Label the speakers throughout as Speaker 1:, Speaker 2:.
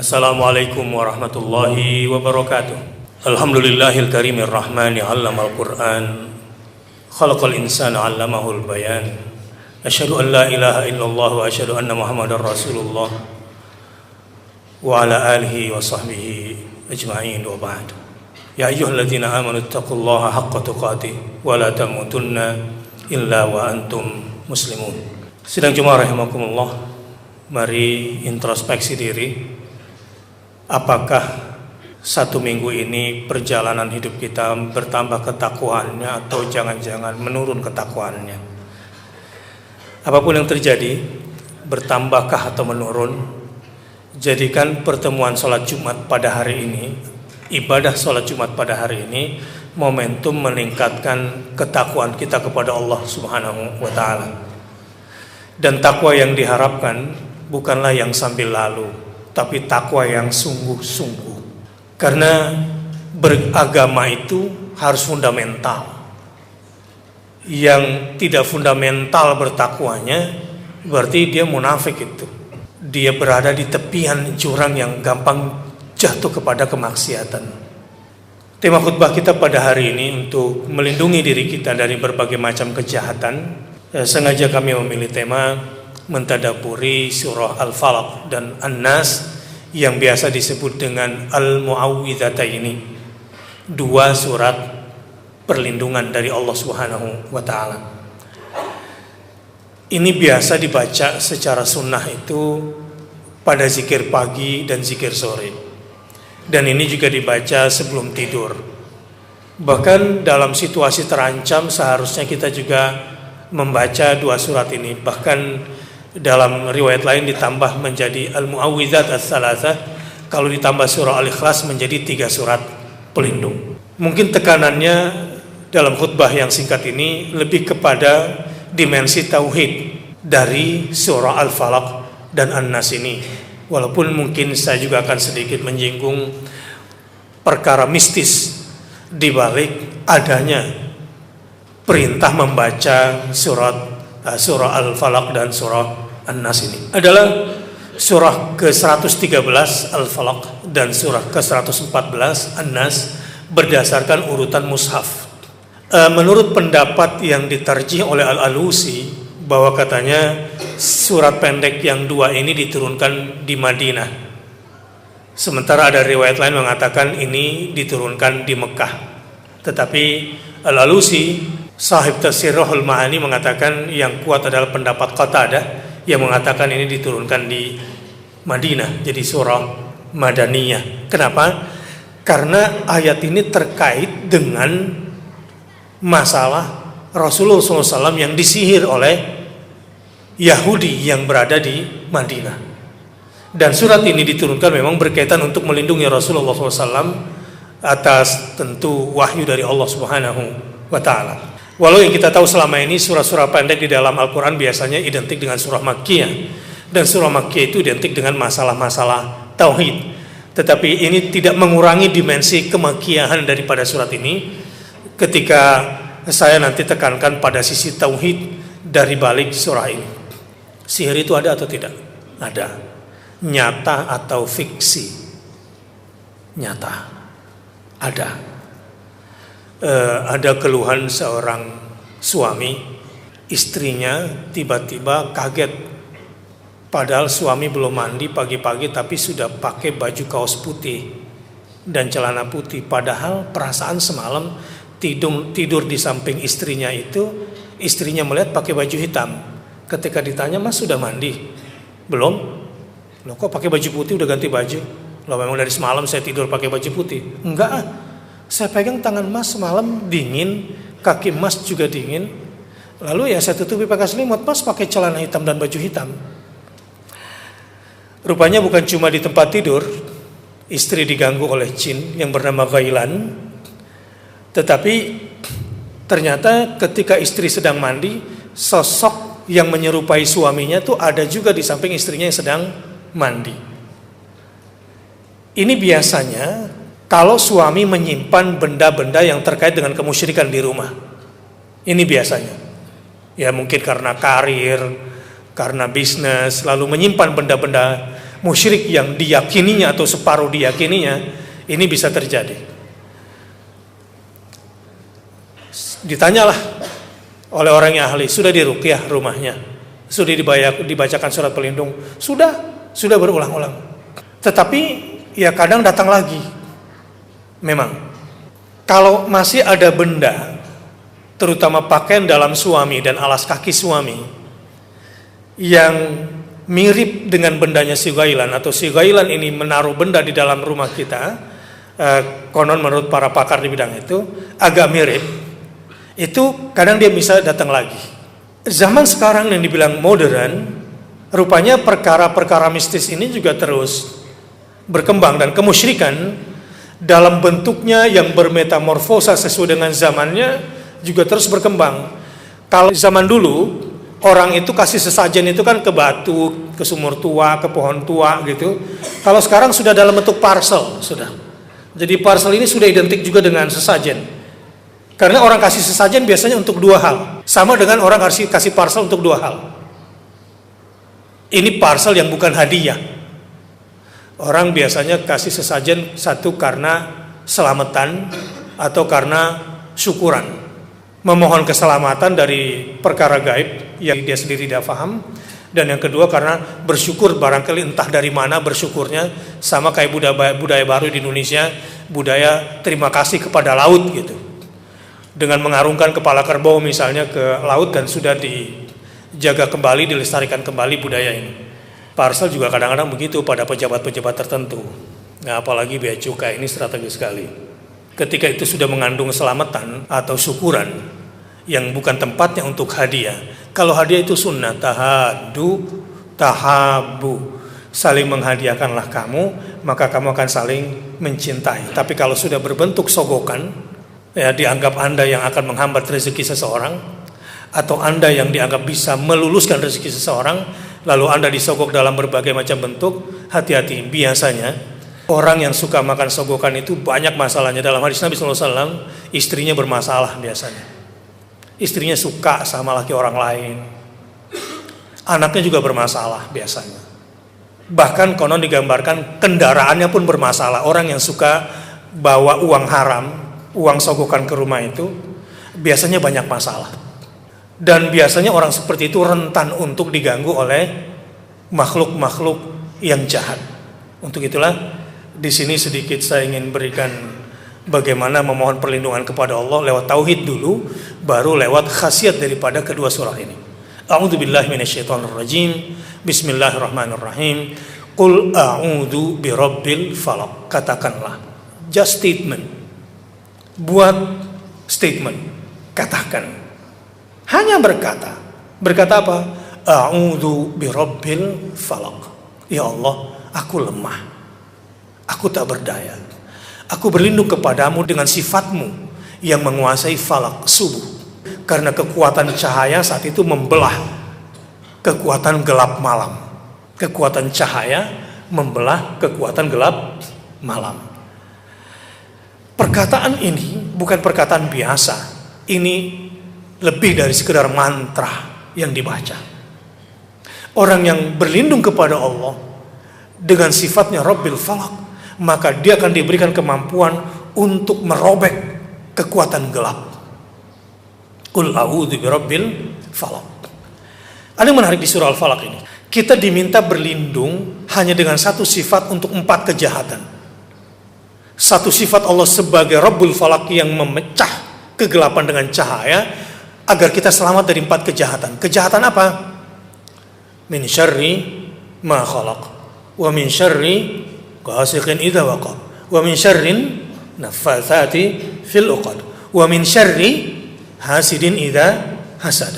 Speaker 1: Assalamualaikum warahmatullahi wabarakatuh. Alhamdulillahil karimir rahmani 'allamal Qur'an, khalaqal insana 'allamahul bayan. Asyhadu an la ilaha illallah wa asyhadu anna Muhammadar Rasulullah wa ala alihi wa sahbihi ajma'in wa ba'd. Ya ayyuhalladzina amanu taqullaha haqqa tuqatih wa la tamutunna illa wa antum muslimun. Sidang Jumat rahimakumullah, mari introspeksi diri. Apakah satu minggu ini perjalanan hidup kita bertambah ketakwaannya atau jangan-jangan menurun ketakwaannya? Apapun yang terjadi, bertambahkah atau menurun, jadikan pertemuan sholat Jumat pada hari ini, ibadah sholat Jumat pada hari ini, momentum meningkatkan ketakwaan kita kepada Allah Subhanahu wa Ta'ala. Dan takwa yang diharapkan bukanlah yang sambil lalu, tapi takwa yang sungguh-sungguh. Karena beragama itu harus fundamental. Yang tidak fundamental bertakwanya, berarti dia munafik itu. Dia berada di tepian jurang yang gampang jatuh kepada kemaksiatan. Tema khutbah kita pada hari ini untuk melindungi diri kita dari berbagai macam kejahatan. Sengaja kami memilih tema mentadaburi surah Al-Falaq dan An-Nas yang biasa disebut dengan Al-Mu'awwidhataini, dua surat perlindungan dari Allah Subhanahu wa Ta'ala. Ini biasa dibaca secara sunnah itu pada zikir pagi dan zikir sore, dan ini juga dibaca sebelum tidur. Bahkan dalam situasi terancam seharusnya kita juga membaca dua surat ini. Bahkan dalam riwayat lain ditambah menjadi Al-Mu'awwidzat As-Salasah, kalau ditambah surah Al-Ikhlas menjadi 3 surat pelindung. Mungkin tekanannya dalam khutbah yang singkat ini lebih kepada dimensi tauhid dari surah Al-Falaq dan An-Nas ini. Walaupun mungkin saya juga akan sedikit menyinggung perkara mistis di balik adanya perintah membaca surah Al-Falaq dan surah An-Nas ini. Adalah surah ke-113 Al-Falaq dan surah ke-114 An-Nas berdasarkan urutan mushaf. Menurut pendapat yang ditarjih oleh Al-Alusi, bahwa katanya surat pendek yang dua ini diturunkan di Madinah, sementara ada riwayat lain mengatakan ini diturunkan di Mekah. Tetapi Al-Alusi, sahib tafsir Ruhul Ma'ani, mengatakan yang kuat adalah pendapat Qatadah yang mengatakan ini diturunkan di Madinah, jadi surah Madaniyah. Kenapa? Karena ayat ini terkait dengan masalah Rasulullah SAW yang disihir oleh Yahudi yang berada di Madinah. Dan surat ini diturunkan memang berkaitan untuk melindungi Rasulullah SAW atas tentu wahyu dari Allah Subhanahu wa Ta'ala. Walau yang kita tahu selama ini surah-surah pendek di dalam Al-Quran biasanya identik dengan surah Makkiyah, dan surah Makkiyah itu identik dengan masalah-masalah tauhid. Tetapi ini tidak mengurangi dimensi kemakkiyahan daripada surat ini ketika saya nanti tekankan pada sisi tauhid dari balik surah ini. Sihir itu ada atau tidak? Ada. Nyata atau fiksi? Nyata. Ada. Ada keluhan seorang suami, istrinya tiba-tiba kaget, padahal suami belum mandi pagi-pagi tapi sudah pakai baju kaos putih dan celana putih, padahal perasaan semalam tidur di samping istrinya itu, istrinya melihat pakai baju hitam. Ketika ditanya, "Mas sudah mandi?" "Belum." "Loh, kok pakai baju putih, udah ganti baju?" "Loh, memang dari semalam saya tidur pakai baju putih." "Enggak, saya pegang tangan Mas semalam dingin, kaki Mas juga dingin. Lalu ya saya tutupi pakai selimut, Mas pakai celana hitam dan baju hitam." Rupanya bukan cuma di tempat tidur istri diganggu oleh jin yang bernama Ghailan, tetapi ternyata ketika istri sedang mandi, sosok yang menyerupai suaminya tuh ada juga di samping istrinya yang sedang mandi. Ini biasanya kalau suami menyimpan benda-benda yang terkait dengan kemusyrikan di rumah. Ini biasanya. Ya mungkin karena karir, karena bisnis, lalu menyimpan benda-benda musyrik yang diyakininya atau separuh diyakininya, ini bisa terjadi. Ditanyalah oleh orang yang ahli, sudah diruqyah rumahnya, sudah dibacakan surat pelindung, sudah berulang-ulang. Tetapi ya kadang datang lagi. Memang kalau masih ada benda, terutama pakaian dalam suami dan alas kaki suami yang mirip dengan bendanya si ghailan, atau si ghailan ini menaruh benda di dalam rumah kita, konon menurut para pakar di bidang itu agak mirip, itu kadang dia bisa datang lagi. Zaman sekarang yang dibilang modern, rupanya perkara-perkara mistis ini juga terus berkembang, dan kemusyrikan dalam bentuknya yang bermetamorfosa sesuai dengan zamannya juga terus berkembang. Kalau zaman dulu orang itu kasih sesajen itu kan ke batu, ke sumur tua, ke pohon tua gitu. Kalau sekarang sudah dalam bentuk parcel, sudah. Jadi parcel ini sudah identik juga dengan sesajen. Karena orang kasih sesajen biasanya untuk dua hal. Sama dengan orang kasih parcel untuk dua hal. Ini parcel yang bukan hadiah. Orang biasanya kasih sesajen satu karena selamatan atau karena syukuran, memohon keselamatan dari perkara gaib yang dia sendiri tidak paham, dan yang kedua karena bersyukur, barangkali entah dari mana bersyukurnya, sama kayak budaya baru di Indonesia, budaya terima kasih kepada laut gitu, dengan mengarungkan kepala kerbau misalnya ke laut, dan sudah dijaga kembali, dilestarikan kembali budaya ini. Parcel juga kadang-kadang begitu pada pejabat-pejabat tertentu. Nah, apalagi bea cukai ini strategis sekali. Ketika itu sudah mengandung selamatan atau syukuran yang bukan tempatnya untuk hadiah. Kalau hadiah itu sunnah, tahabu, saling menghadiahkanlah kamu, maka kamu akan saling mencintai. Tapi kalau sudah berbentuk sogokan, ya dianggap Anda yang akan menghambat rezeki seseorang, atau Anda yang dianggap bisa meluluskan rezeki seseorang, lalu Anda disogok dalam berbagai macam bentuk, hati-hati. Biasanya orang yang suka makan sogokan itu banyak masalahnya. Dalam hadis Nabi SAW, istrinya bermasalah biasanya. Istrinya suka sama laki orang lain. Anaknya juga bermasalah biasanya. Bahkan konon digambarkan kendaraannya pun bermasalah. Orang yang suka bawa uang haram, uang sogokan ke rumah itu, biasanya banyak masalah. Dan biasanya orang seperti itu rentan untuk diganggu oleh makhluk-makhluk yang jahat. Untuk itulah di sini sedikit saya ingin berikan bagaimana memohon perlindungan kepada Allah lewat tauhid dulu, baru lewat khasiat daripada kedua surah ini. A'udzubillahi minasyaitonirrajim. Bismillahirrahmanirrahim. Qul a'udzu birabbil falaq. Katakanlah, just statement. Buat statement. Katakan. Hanya berkata apa? A'udzu birabbil falaq. Ya Allah, aku lemah, aku tak berdaya, aku berlindung kepadamu dengan sifatmu yang menguasai falak, subuh. Karena kekuatan cahaya saat itu membelah kekuatan gelap malam. Kekuatan cahaya membelah kekuatan gelap malam. Perkataan ini bukan perkataan biasa. Ini lebih dari sekedar mantra yang dibaca. Orang yang berlindung kepada Allah dengan sifatnya Rabbil Falaq, maka dia akan diberikan kemampuan untuk merobek kekuatan gelap. Qul a'udzu birabbil falaq. Ada yang menarik di surah Al-Falaq ini. Kita diminta berlindung hanya dengan satu sifat untuk 4 kejahatan. Satu sifat Allah sebagai Rabbul Falaq yang memecah kegelapan dengan cahaya, agar kita selamat dari 4 kejahatan. Kejahatan apa? Min syarri ma khalaq, wa min syarri ghasiqin idza waqab, wa min syarrin naffatsati fil 'uqad, wa min syarri hasidin idza hasad.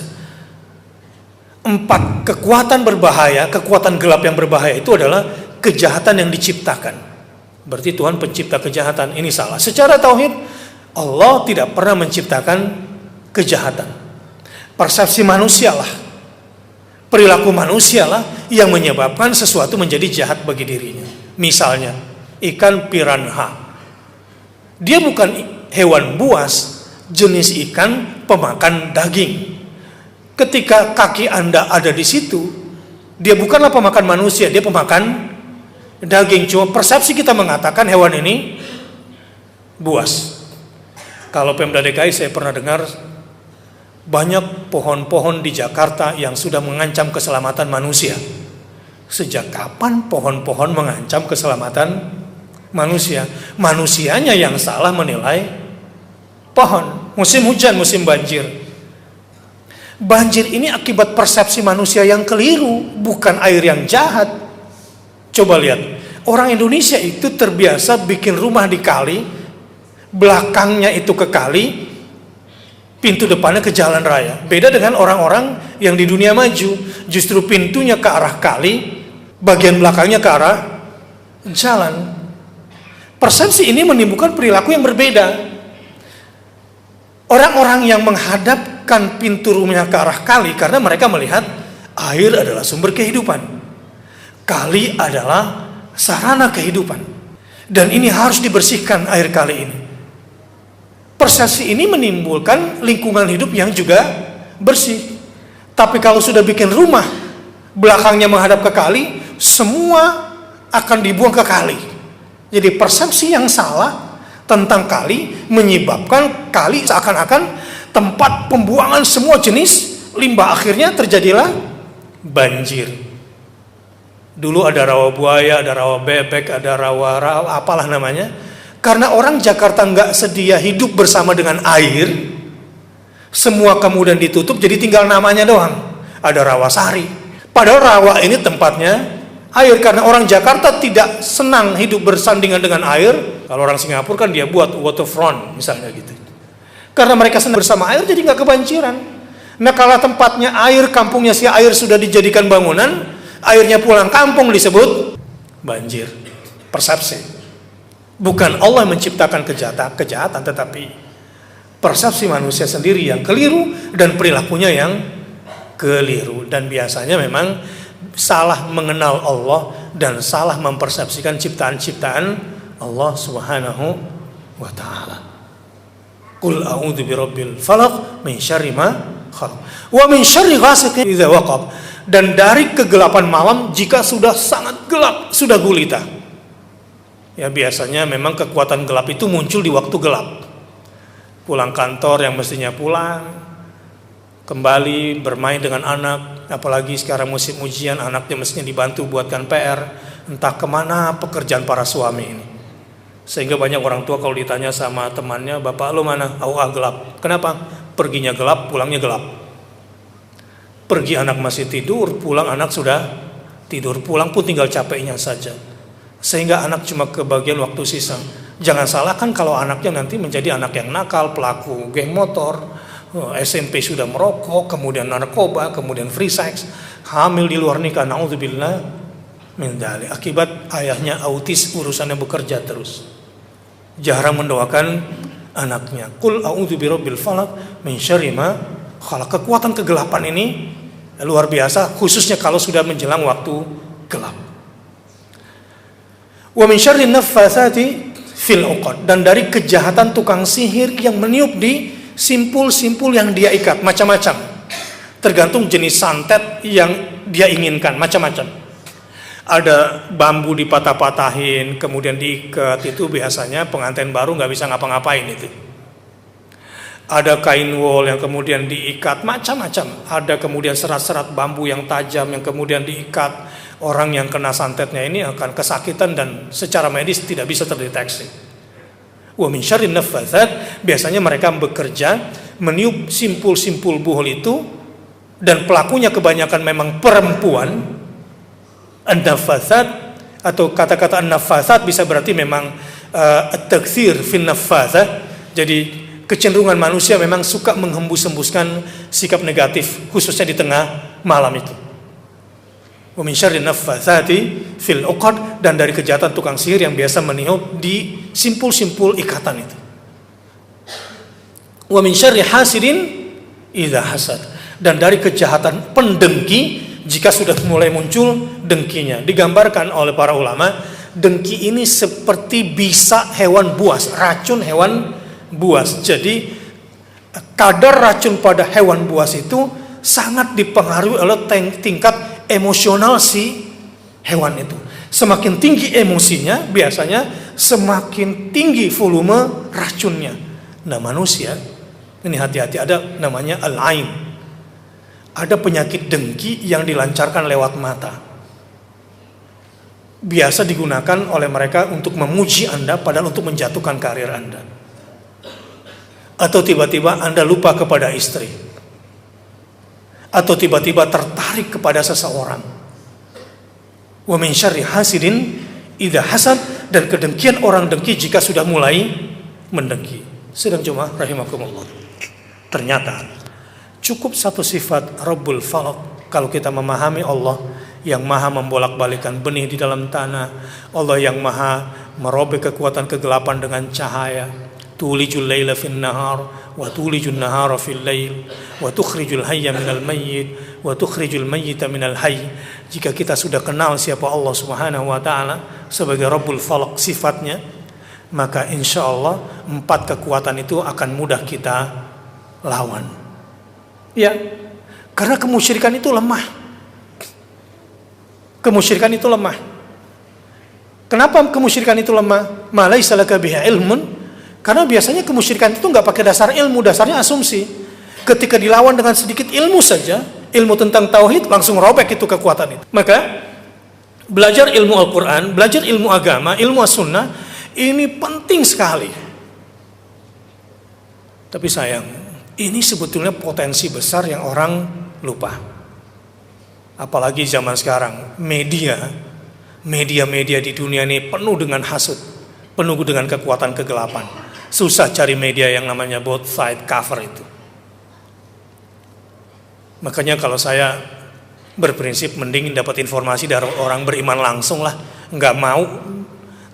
Speaker 1: 4 kekuatan berbahaya, kekuatan gelap yang berbahaya itu adalah kejahatan yang diciptakan. Berarti Tuhan pencipta kejahatan. Ini salah. Secara tauhid, Allah tidak pernah menciptakan kejahatan. Persepsi manusialah, perilaku manusialah yang menyebabkan sesuatu menjadi jahat bagi dirinya. Misalnya ikan piranha, dia bukan hewan buas, jenis ikan pemakan daging. Ketika kaki Anda ada di situ, dia bukanlah pemakan manusia, dia pemakan daging. Cuma persepsi kita mengatakan hewan ini buas. Kalau Pemda DKI saya pernah dengar banyak pohon-pohon di Jakarta yang sudah mengancam keselamatan manusia. Sejak kapan pohon-pohon mengancam keselamatan manusia? Manusianya yang salah menilai pohon. Musim hujan, musim banjir. Banjir ini akibat persepsi manusia yang keliru, bukan air yang jahat. Coba lihat, orang Indonesia itu terbiasa bikin rumah di kali, belakangnya itu ke kali, pintu depannya ke jalan raya. Beda dengan orang-orang yang di dunia maju, justru pintunya ke arah kali, bagian belakangnya ke arah jalan. Persepsi ini menimbulkan perilaku yang berbeda. Orang-orang yang menghadapkan pintu rumahnya ke arah kali karena mereka melihat air adalah sumber kehidupan. Kali adalah sarana kehidupan. Dan ini harus dibersihkan air kali ini. Persepsi ini menimbulkan lingkungan hidup yang juga bersih. Tapi kalau sudah bikin rumah, belakangnya menghadap ke kali, semua akan dibuang ke kali. Jadi persepsi yang salah tentang kali menyebabkan kali seakan-akan tempat pembuangan semua jenis limbah. Akhirnya terjadilah banjir. Dulu ada rawa buaya, ada rawa bebek, ada rawa apalah namanya. Karena orang Jakarta nggak sedia hidup bersama dengan air, semua kemudian ditutup, jadi tinggal namanya doang. Ada rawa sari. Padahal rawa ini tempatnya air, karena orang Jakarta tidak senang hidup bersandingan dengan air. Kalau orang Singapura kan dia buat waterfront misalnya gitu. Karena mereka senang bersama air, jadi nggak kebanjiran. Nah kalau tempatnya air, kampungnya si air sudah dijadikan bangunan, airnya pulang kampung disebut banjir. Persepsi. Bukan Allah yang menciptakan kejahatan, tetapi persepsi manusia sendiri yang keliru dan perilakunya yang keliru. Dan biasanya memang salah mengenal Allah dan salah mempersepsikan ciptaan-ciptaan Allah Subhanahu wa ta'ala. Qul a'udzu birabbil falaq min syarri ma khalaq wa min syarri ghasiqin idza waqab. Dan dari kegelapan malam jika sudah sangat gelap, sudah gulita. Ya biasanya memang kekuatan gelap itu muncul di waktu gelap. Pulang kantor yang mestinya pulang, kembali bermain dengan anak, apalagi sekarang musim ujian, anaknya mestinya dibantu buatkan PR, entah kemana pekerjaan para suami ini. Sehingga banyak orang tua kalau ditanya sama temannya, bapak lo mana? Gelap. Kenapa? Perginya gelap, pulangnya gelap. Pergi anak masih tidur, pulang anak sudah tidur, pulang pun tinggal capeknya saja. Sehingga anak cuma kebagian waktu sisa. Jangan salahkan kalau anaknya nanti menjadi anak yang nakal, pelaku geng motor, SMP sudah merokok, kemudian narkoba, kemudian free sex, hamil di luar nikah, naudzubillah min dzalik. Akibat ayahnya autis, urusannya bekerja terus, jarang mendoakan anaknya. Qul a'udzu birabbil falaq min syarri ma khalaq. Kekuatan kegelapan ini luar biasa, khususnya kalau sudah menjelang waktu gelap. Wa min syarri naffatsati fil 'uqad. Dan dari kejahatan tukang sihir yang meniup di simpul-simpul yang dia ikat, macam-macam. Tergantung jenis santet yang dia inginkan, macam-macam. Ada bambu dipatah-patahin, kemudian diikat, itu biasanya pengantin baru nggak bisa ngapa-ngapain itu. Ada kain wol yang kemudian diikat, macam-macam. Ada kemudian serat-serat bambu yang tajam yang kemudian diikat. Orang yang kena santetnya ini akan kesakitan dan secara medis tidak bisa terdeteksi. Wa min syarrin naffatsat, biasanya mereka bekerja meniup simpul-simpul buhul itu, dan pelakunya kebanyakan memang perempuan. An-naffatsat atau kata-kata an-naffatsat bisa berarti memang at-taktsir fin naffatsah. Jadi kecenderungan manusia memang suka menghembus-hembuskan sikap negatif, khususnya di tengah malam itu. Wa min syarri naffatsati fil 'uqad, dan dari kejahatan tukang sihir yang biasa meniup di simpul-simpul ikatan itu. Wa min syarri hasidin idza hasad, dan dari kejahatan pendengki jika sudah mulai muncul dengkinya. Digambarkan oleh para ulama, dengki ini seperti bisa hewan buas, racun hewan buas. Jadi kadar racun pada hewan buas itu sangat dipengaruhi oleh tingkat emosional si hewan itu. Semakin tinggi emosinya, biasanya semakin tinggi volume racunnya. Nah manusia, ini hati-hati, ada namanya al-ain. Ada penyakit dengki yang dilancarkan lewat mata. Biasa digunakan oleh mereka untuk memuji Anda, padahal untuk menjatuhkan karir Anda. Atau tiba-tiba Anda lupa kepada istri. Atau tiba-tiba tertarik kepada seseorang. Wa min syarri hasidin idza hasad, dan kedengkian orang dengki jika sudah mulai mendengki. Sedang jemaah rahimakumullah. Ternyata cukup satu sifat Rabbul Falaq kalau kita memahami Allah yang maha membolak-balikan benih di dalam tanah, Allah yang maha merobek kekuatan kegelapan dengan cahaya. Tulijul laila fin nahar wa tulijul nahara fil lail wa tukhrijul hayya minal mayyit wa tukhrijul mayyita minal hayy. Jika kita sudah kenal siapa Allah Subhanahu wa taala sebagai Rabbul Falaq sifatnya, maka insya Allah 4 kekuatan itu akan mudah kita lawan. Ya, karena kemusyrikan itu lemah. Kemusyrikan itu lemah. Kenapa kemusyrikan itu lemah? Ma laisa laka bihi ilmun. Karena biasanya kemusyrikan itu nggak pakai dasar ilmu, dasarnya asumsi. Ketika dilawan dengan sedikit ilmu saja, ilmu tentang tauhid, langsung robek itu kekuatan itu. Maka belajar ilmu Al-Quran, belajar ilmu agama, ilmu as-sunnah, ini penting sekali. Tapi sayang, ini sebetulnya potensi besar yang orang lupa. Apalagi zaman sekarang, media di dunia ini penuh dengan hasud, penuh dengan kekuatan kegelapan. Susah cari media yang namanya both side cover itu. Makanya kalau saya berprinsip mending dapat informasi dari orang beriman langsung lah, nggak mau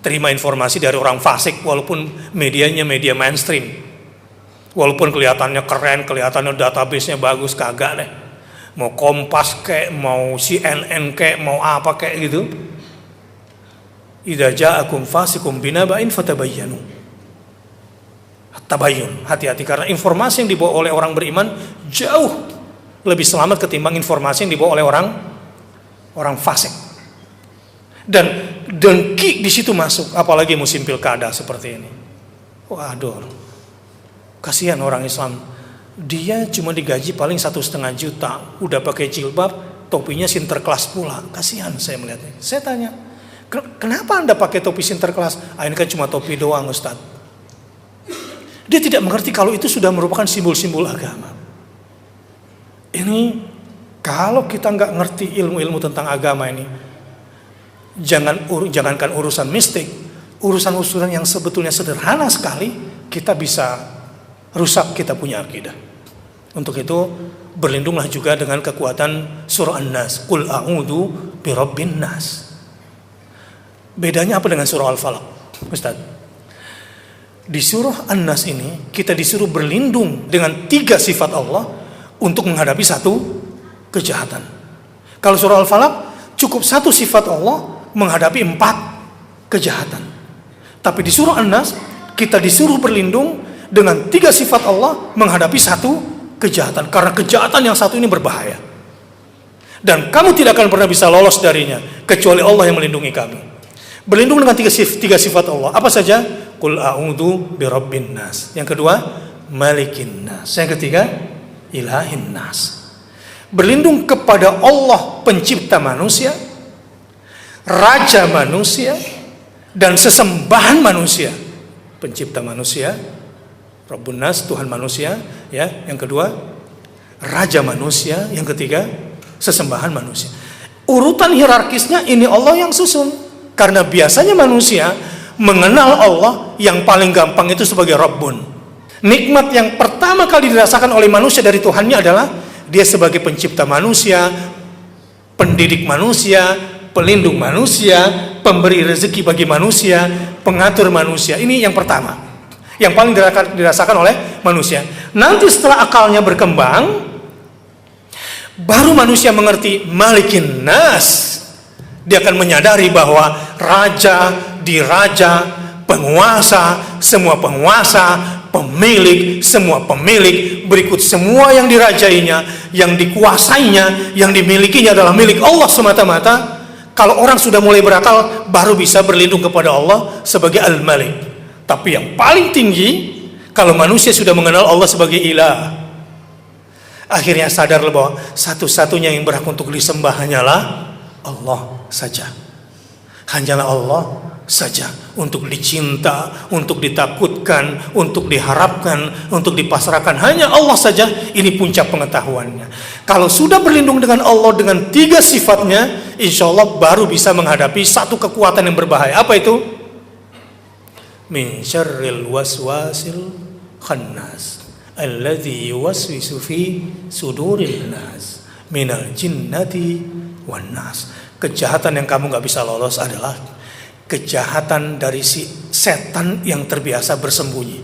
Speaker 1: terima informasi dari orang fasik walaupun medianya media mainstream, walaupun kelihatannya keren, kelihatannya database-nya bagus, kagak deh. Mau Kompas kayak, mau CNN kayak, mau apa kayak gitu. Idza ja'akum fasiqun binaba'in fatabayyanu. Tabayyun, hati-hati, karena informasi yang dibawa oleh orang beriman jauh lebih selamat ketimbang informasi yang dibawa oleh orang fasik. Dan dengki di situ masuk, apalagi musim pilkada seperti ini. Waduh, kasihan orang Islam. Dia cuma digaji paling 1,5 juta, udah pakai jilbab, topinya Sinterklas pula. Kasihan saya melihatnya. Saya tanya, kenapa Anda pakai topi Sinterklas? Ini kan cuma topi doang, Ustaz. Dia tidak mengerti kalau itu sudah merupakan simbol-simbol agama. Ini kalau kita nggak ngerti ilmu-ilmu tentang agama ini, jangankan urusan mistik, urusan-urusan yang sebetulnya sederhana sekali, kita bisa rusak kita punya akidah. Untuk itu berlindunglah juga dengan kekuatan surah An-Nas. Qul a'udzu birabbin nas. Bedanya apa dengan surah Al-Falaq, Ustaz? Di surah An-Nas ini kita disuruh berlindung dengan 3 sifat Allah untuk menghadapi 1 kejahatan. Kalau surah Al-Falaq cukup 1 sifat Allah menghadapi 4 kejahatan. Tapi di surah An-Nas kita disuruh berlindung dengan 3 sifat Allah menghadapi 1 kejahatan. Karena kejahatan yang satu ini berbahaya. Dan kamu tidak akan pernah bisa lolos darinya kecuali Allah yang melindungi kamu. Berlindung dengan 3 sifat Allah. Apa saja? Qul a'udzu birabbin nas. Yang kedua, malikin nas. Yang ketiga, ilahin nas. Berlindung kepada Allah pencipta manusia, raja manusia, dan sesembahan manusia. Pencipta manusia, Rabbun nas, Tuhan manusia, ya. Yang kedua, raja manusia. Yang ketiga, sesembahan manusia. Urutan hierarkisnya ini Allah yang susun. Karena biasanya manusia mengenal Allah yang paling gampang itu sebagai Rabbun. Nikmat yang pertama kali dirasakan oleh manusia dari Tuhannya adalah dia sebagai pencipta manusia, pendidik manusia, pelindung manusia, pemberi rezeki bagi manusia, pengatur manusia. Ini yang pertama, yang paling dirasakan oleh manusia. Nanti setelah akalnya berkembang, baru manusia mengerti malikin nas. Dia akan menyadari bahwa raja, diraja, penguasa, semua penguasa, pemilik, semua pemilik, berikut semua yang dirajainya, yang dikuasainya, yang dimilikinya adalah milik Allah semata-mata. Kalau orang sudah mulai berakal, baru bisa berlindung kepada Allah sebagai Al-Malik. Tapi yang paling tinggi, kalau manusia sudah mengenal Allah sebagai ilah, akhirnya sadar bahwa satu-satunya yang berhak untuk disembah hanyalah Allah saja. Hanyalah Allah saja untuk dicinta, untuk ditakutkan, untuk diharapkan, untuk dipasrahkan. Hanya Allah saja. Ini puncak pengetahuannya. Kalau sudah berlindung dengan Allah dengan 3 sifatnya, insya Allah baru bisa menghadapi satu kekuatan yang berbahaya. Apa itu? Min syarril waswasil khannas alladzi yuwaswisu fi suduril nas minal jinnati wan nas. Kejahatan yang kamu gak bisa lolos adalah kejahatan dari si setan yang terbiasa bersembunyi.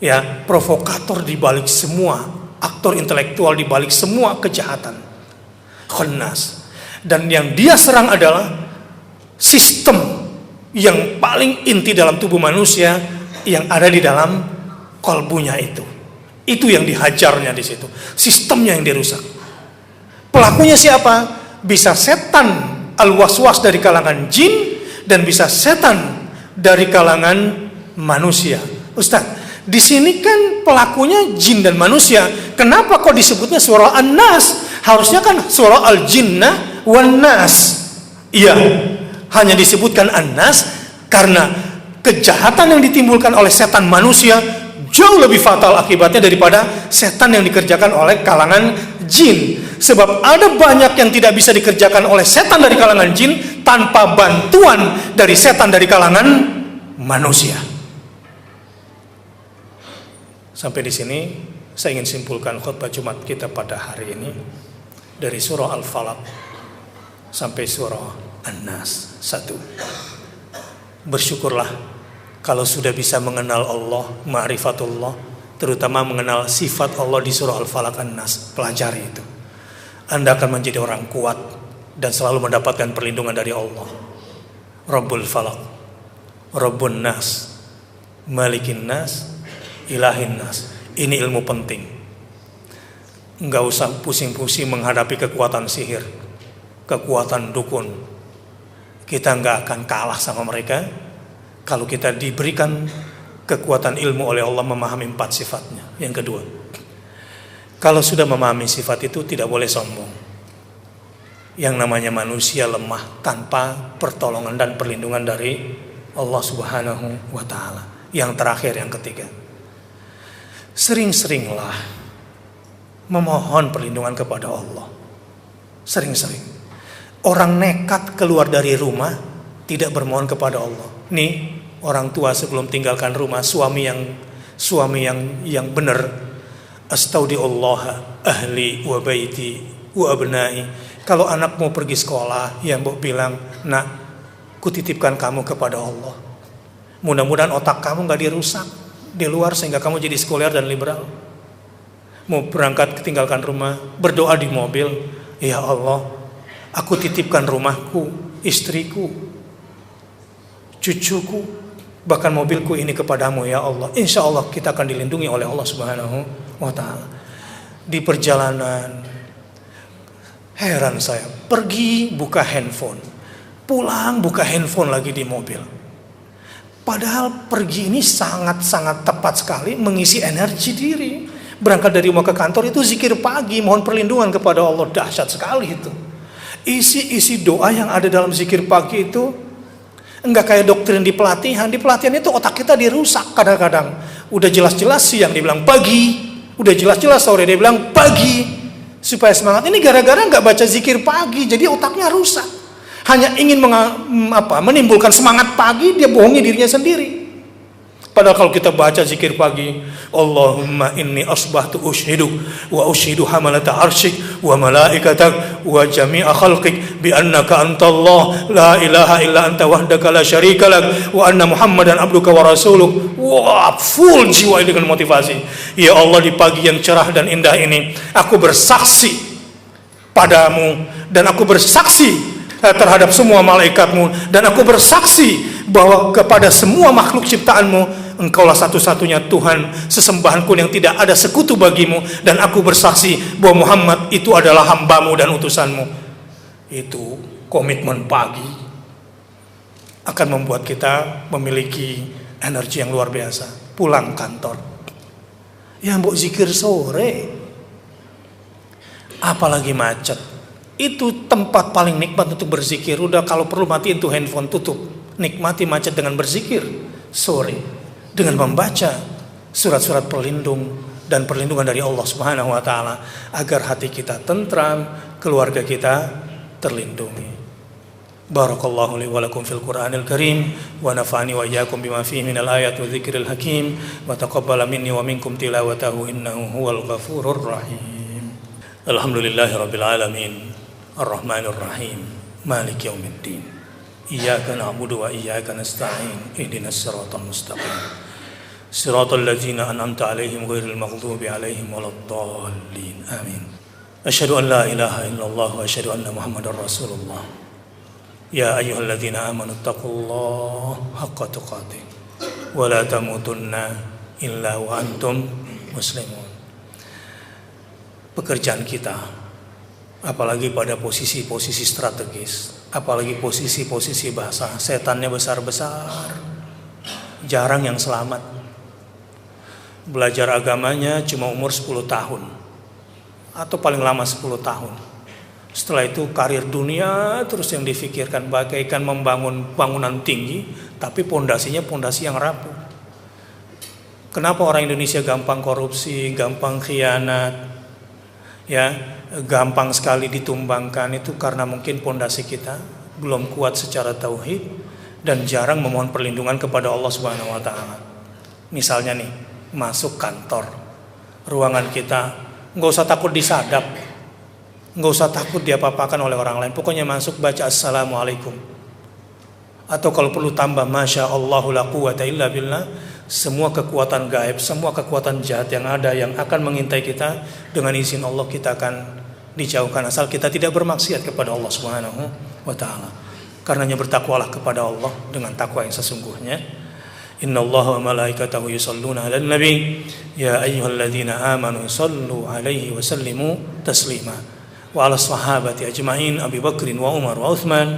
Speaker 1: Ya, provokator di balik semua, aktor intelektual di balik semua kejahatan. Khannas. Dan yang dia serang adalah sistem yang paling inti dalam tubuh manusia yang ada di dalam kolbunya itu. Itu yang dihajarnya di situ. Sistemnya yang dirusak. Pelakunya siapa? Bisa setan al-waswas dari kalangan jin dan bisa setan dari kalangan manusia. Ustaz, di sini kan pelakunya jin dan manusia. Kenapa kok disebutnya surah An-Nas? Harusnya kan surah Al-Jinnah wan Nas. Iya, hanya disebutkan An-Nas karena kejahatan yang ditimbulkan oleh setan manusia jauh lebih fatal akibatnya daripada setan yang dikerjakan oleh kalangan jin. Sebab ada banyak yang tidak bisa dikerjakan oleh setan dari kalangan jin tanpa bantuan dari setan dari kalangan manusia. Sampai di sini saya ingin simpulkan khutbah Jumat kita pada hari ini dari surah Al-Falaq sampai surah An-Nas 1. Bersyukurlah kalau sudah bisa mengenal Allah, ma'rifatullah, terutama mengenal sifat Allah di surah Al-Falaq An-Nas. Pelajari itu. Anda akan menjadi orang kuat dan selalu mendapatkan perlindungan dari Allah. Rabbul Falaq, Rabbun Nas, Malikin Nas, Ilahin Nas. Ini ilmu penting. Enggak usah pusing-pusing menghadapi kekuatan sihir, kekuatan dukun. Kita enggak akan kalah sama mereka kalau kita diberikan kekuatan ilmu oleh Allah memahami 4 sifatnya. Yang kedua, kalau sudah memahami sifat itu tidak boleh sombong. Yang namanya manusia lemah tanpa pertolongan dan perlindungan dari Allah Subhanahu wa ta'ala. Yang terakhir, yang ketiga, sering-seringlah memohon perlindungan kepada Allah. Sering-sering. Orang nekat keluar dari rumah tidak bermohon kepada Allah. Nih, orang tua sebelum tinggalkan rumah, suami yang benar, astaudiullah ahli wa baiti wa abnai. Kalau anak mau pergi sekolah, ya mbok bilang, nak, kutitipkan kamu kepada Allah. Mudah-mudahan otak kamu gak dirusak di luar sehingga kamu jadi sekuler dan liberal. Mau berangkat tinggalkan rumah, berdoa di mobil, ya Allah, aku titipkan rumahku, istriku, cucuku, bahkan mobilku ini kepadamu ya Allah. Insya Allah kita akan dilindungi oleh Allah Subhanahu wa ta'ala. Di perjalanan, heran saya, pergi buka handphone, pulang buka handphone lagi di mobil. Padahal pergi ini sangat-sangat tepat sekali mengisi energi diri. Berangkat dari rumah ke kantor itu zikir pagi, mohon perlindungan kepada Allah. Dahsyat sekali itu. Isi doa yang ada dalam zikir pagi itu enggak kayak doktrin di pelatihan. Di pelatihan itu otak kita dirusak kadang-kadang. Udah jelas-jelas siang dia bilang pagi, udah jelas-jelas sore dia bilang pagi, supaya semangat. Ini gara-gara enggak baca zikir pagi, jadi otaknya rusak. Hanya ingin menimbulkan semangat pagi, dia bohongi dirinya sendiri. Padahal kalau kita baca zikir pagi, Allahumma inni asbahtu ushhiduk wa ushhidu hamalata arsyik wa malaikatak wa jami'a khalqik bi annaka antallah la ilaha illa anta wahdaka la syarika lak wa anna muhammadan abduka wa rasuluk. Wah, full jiwa dengan motivasi. Ya Allah, di pagi yang cerah dan indah ini aku bersaksi padamu dan aku bersaksi terhadap semua malaikatmu, dan aku bersaksi bahwa kepada semua makhluk ciptaanmu engkaulah satu-satunya Tuhan, sesembahanku yang tidak ada sekutu bagimu, dan aku bersaksi bahwa Muhammad itu adalah hambamu dan utusanmu. Itu komitmen pagi akan membuat kita memiliki energi yang luar biasa. Pulang kantor, ya mbok zikir sore, apalagi macet. Itu tempat paling nikmat untuk berzikir. Udah kalau perlu matiin tuh handphone, tutup. Nikmati macet dengan berzikir sore, dengan membaca surat-surat pelindung dan perlindungan dari Allah Subhanahu wa taala agar hati kita tentram, keluarga kita terlindungi. Barakallahu li wa lakum fil Qur'anil Karim wa nafa'ani wa iyyakum bima fihi minal ayati wa dzikril hakim wa taqabbala minni wa minkum tilawatahu innahu huwal ghafurur rahim. Alhamdulillahirabbil alamin arrahmanir rahim maliki yaumiddin iyyaka na'budu wa iyyaka nasta'in ihdinas siratal mustaqim siratal ladzina an'amta 'alaihim ghairil maghdubi 'alaihim waladdallin amin. Asyhadu an la ilaha illallah wa asyhadu anna muhammadar rasulullah. Ya ayyuhalladzina amanu taqullaha haqqa tuqatih wa la tamutunna illa wa antum muslimun. Pekerjaan kita, apalagi pada posisi-posisi strategis, apalagi posisi-posisi bahasa, setannya besar-besar, jarang yang selamat. Belajar agamanya cuma umur 10 tahun atau paling lama 10 tahun. Setelah itu karir dunia terus yang difikirkan, bagaikan membangun bangunan tinggi tapi pondasinya pondasi yang rapuh. Kenapa orang Indonesia gampang korupsi, gampang khianat, ya, gampang sekali ditumbangkan? Itu karena mungkin pondasi kita belum kuat secara tauhid dan jarang memohon perlindungan kepada Allah Subhanahu wa taala. Misalnya nih, masuk kantor, ruangan kita nggak usah takut disadap, nggak usah takut diapa-apakan oleh orang lain. Pokoknya masuk baca assalamualaikum. Atau kalau perlu tambah masya Allahu la quwata illa billah. Semua kekuatan gaib, semua kekuatan jahat yang ada yang akan mengintai kita, dengan izin Allah kita akan dijauhkan asal kita tidak bermaksiat kepada Allah Subhanahu wa taala. Karenanya bertakwalah kepada Allah dengan takwa yang sesungguhnya. Innallaha wa malaikatahu yusholluna 'alan nabi ya ayyuhalladzina amanu shallu 'alaihi wa sallimu taslima. Wa 'ala sahabati ajma'in Abi Bakrin wa Umar wa Utsman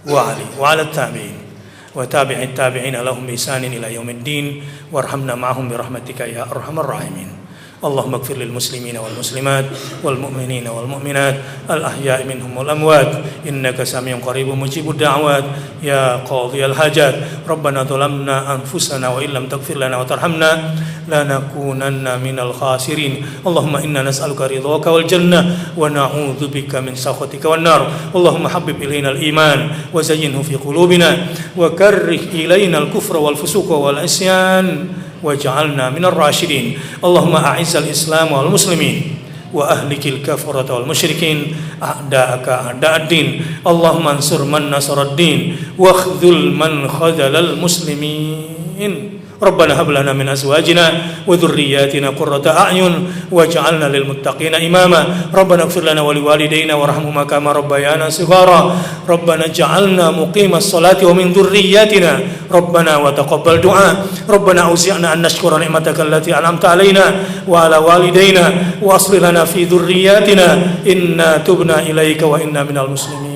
Speaker 1: wa Ali wa 'ala tabi'in wa tabi'it tabi'in lahum bi ihsanin ila yaumiddin warhamna ma'hum bi rahmatika ya arhamar rahimin. Allahumma ighfir lil muslimina wal muslimat wal mu'minina wal mu'minat al ahya'i minhum wal amwat innaka samiun qaribun mujibud da'wat ya qadhiyal hajat. Rabbana zalamna anfusana wa illam taghfir lana wa tarhamna lanakunanna minal khasirin. Allahumma inna nas'aluka ridhaka wal jannah wa na'udzubika min sakhatika wan nar. Allahumma habbib ilaina al iman wa zayyinhu fi qulubina wa karrih ilaina al kufra wal fusuqa wal isyan waj'alna minar rasyidin. Allahumma a'izzal islam wal muslimin wa ahlikil kafarata wal musyrikin a'da'aka a'da'ad-din. Allahumma ansur man nasaraddin wa khdzul man khadzalal muslimin. Rabbana hab lana min azwajina wa dhurriyyatina qurrata a'yun waj'alna lil muttaqina imama. Rabbana ighfir lana wa liwalidayna warhamhuma kama rabbayana shighara. Rabbana ij'alna muqimas salati wa min dhurriyyatina Rabbana wa taqabbal du'a. Rabbana auzi'na an nashkura ni'mataka allati an'amta 'alaina wa 'ala walidayna wa aslih lana fi dhurriyyatina inna tubna ilaika wa inna minal muslimin.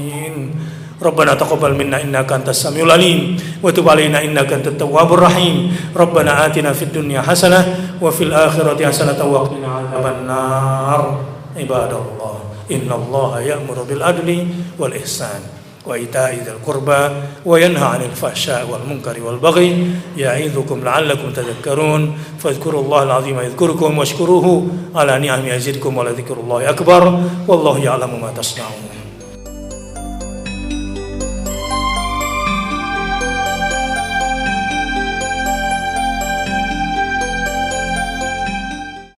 Speaker 1: Rabbana taqabbal minna innaka antas samiul alim wa tub 'alaina innaka antat tawwabur rahim. Rabbana atina fid dunya hasanah wa fil akhirati hasanah wa qina adzabannar. Ibadallah, innallaha ya'muru bil adli wal ihsan wa ita'i dzil qurba wa yanha 'anil fahsya'i wal munkari wal baghi ya'idzukum la'allakum tadhakkarun. Fadhkurullahal 'azima yadhkurukum washkuruhu 'ala ni'amihi yazidkum wa la dzikrullahi akbar wallahu ya'lamu ma tasna'un.